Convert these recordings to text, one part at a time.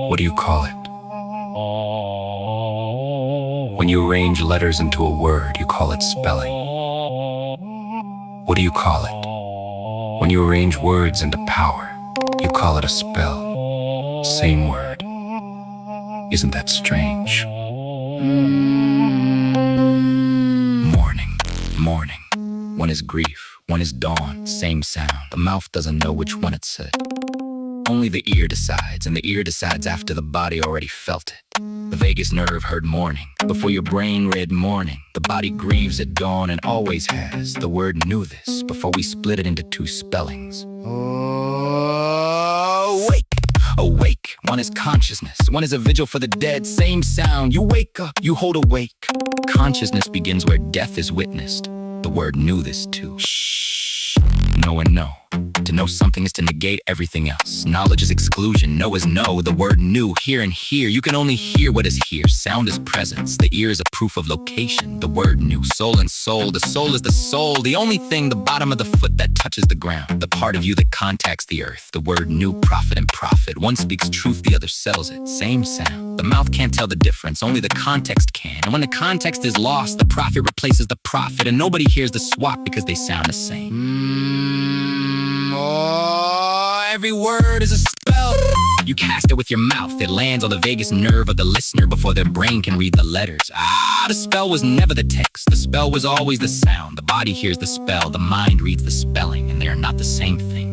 What do you call it? When you arrange letters into a word, you call it spelling. What do you call it? When you arrange words into power, you call it a spell. Same word. Isn't that strange? Morning, morning. One is grief, one is dawn, same sound. The mouth doesn't know which one it said. Only the ear decides, and the ear decides after the body already felt it. The vagus nerve heard morning, before your brain read morning. The body grieves at dawn and always has. The word knew this before we split it into two spellings. Awake, awake. One is consciousness, one is a vigil for the dead. Same sound, you wake up, you hold awake. Consciousness begins where death is witnessed. The word knew this too. Shh. Know and know. To know something is to negate everything else. Knowledge is exclusion, know is know. The word knew, hear and hear. You can only hear what is here. Sound is presence, the ear is a proof of location. The word knew, soul and soul. The soul is the soul, the only thing, the bottom of the foot that touches the ground. The part of you that contacts the earth. The word knew, prophet and prophet. One speaks truth, the other sells it. Same sound. The mouth can't tell the difference, only the context can. And when the context is lost, the prophet replaces the prophet. And nobody hears the swap because they sound the same. Every word is a spell. You cast it with your mouth. It lands on the vagus nerve of the listener before their brain can read the letters. The spell was never the text. The spell was always the sound. The body hears the spell. The mind reads the spelling, and they are not the same thing.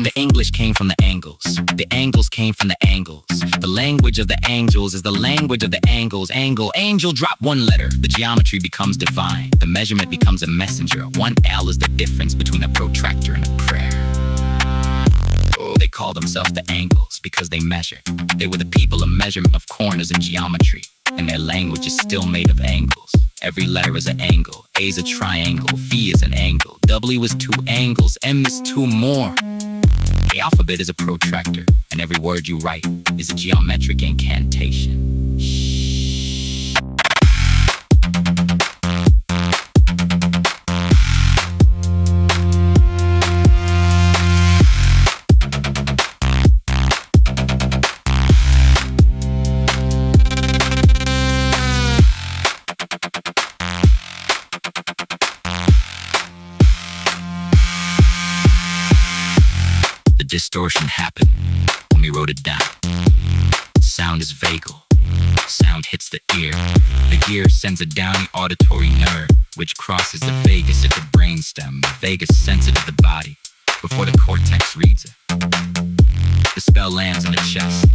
The English came from the angles. The angles came from the angles. The language of the angels is the language of the angles. Angle, angel, drop one letter. The geometry becomes divine. The measurement becomes a messenger. One L is the difference between a protractor and a prayer. They call themselves the angles because they measured. They were the people of measurement of corners and geometry, and their language is still made of angles. Every letter is an angle. A is a triangle, V is an angle, W is two angles, M is two more. The alphabet is a protractor, and every word you write is a geometric incantation. Distortion happened when we wrote it down. Sound is vagal. Sound hits the ear. The ear sends it down the auditory nerve, which crosses the vagus at the brainstem. The vagus sends it to the body before the cortex reads it. The spell lands in the chest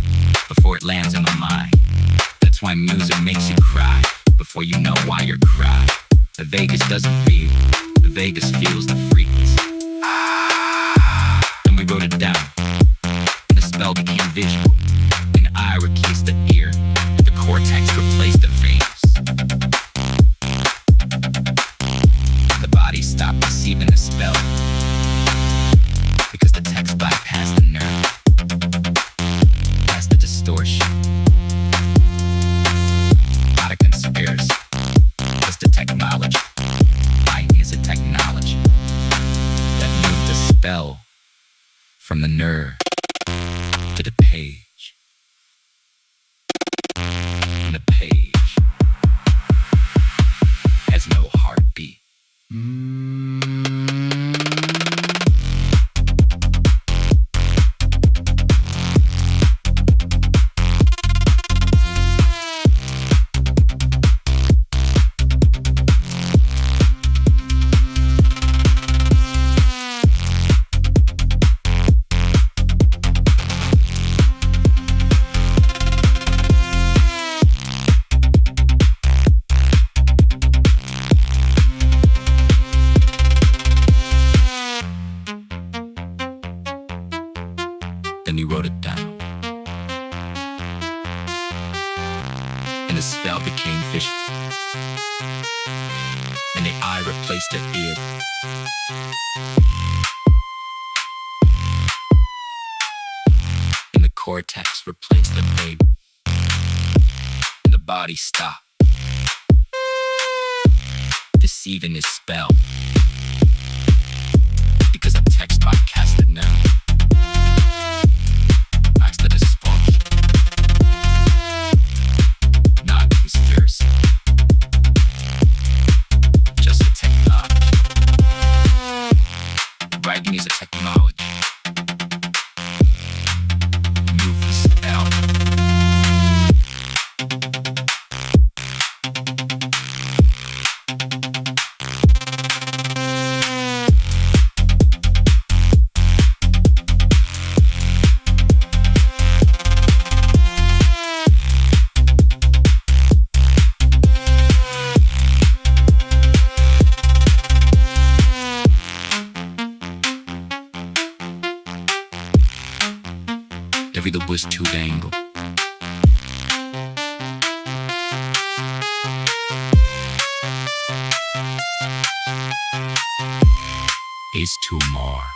before it lands in the mind. That's why music makes you cry before you know why you're crying. The vagus doesn't feel. The vagus feels the frequency. We wrote it down, and the spell became visual. An eye replaced the ear, the cortex replaced the veins. The body stopped receiving the spell because the text bypassed the nerve. That's the distortion. Not a conspiracy, just a technology. Writing is a technology that moved the spell from the nerve to the page. And the page has no heartbeat. Then you wrote it down, and the spell became vision, and the eye replaced the ear, and the cortex replaced the baby, and the body stopped deceiving his spell because a text Podcasted now. Max the Dispatch. Not conspiracy. Just a technology. Writing is a technology. Movies out. Vida was too dangle. Is too more.